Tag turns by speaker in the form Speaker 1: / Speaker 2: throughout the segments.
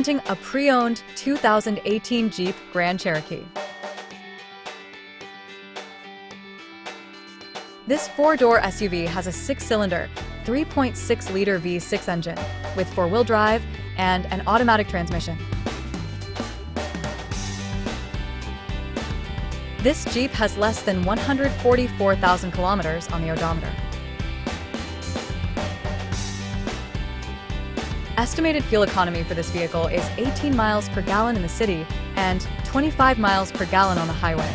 Speaker 1: A pre-owned 2018 Jeep Grand Cherokee. This four-door SUV has a six-cylinder, 3.6-liter V6 engine with four-wheel drive and an automatic transmission. This Jeep has less than 144,000 kilometers on the odometer. Estimated fuel economy for this vehicle is 18 miles per gallon in the city and 25 miles per gallon on the highway.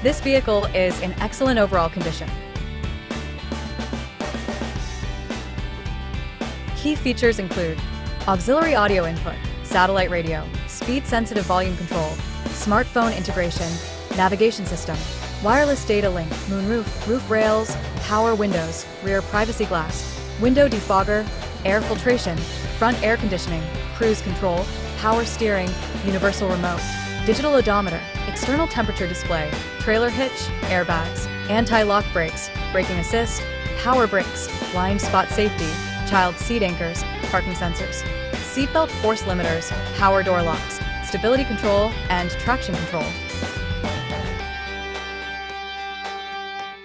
Speaker 1: This vehicle is in excellent overall condition. Key features include auxiliary audio input, satellite radio, speed-sensitive volume control, smartphone integration, navigation system, wireless data link, moonroof, roof rails, power windows, rear privacy glass, window defogger, air filtration, front air conditioning, cruise control, power steering, universal remote, digital odometer, external temperature display, trailer hitch, airbags, anti-lock brakes, braking assist, power brakes, blind spot safety, child seat anchors, parking sensors, seatbelt force limiters, power door locks, stability control, and traction control.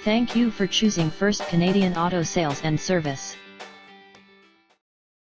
Speaker 2: Thank you for choosing First Canadian Auto Sales and Service.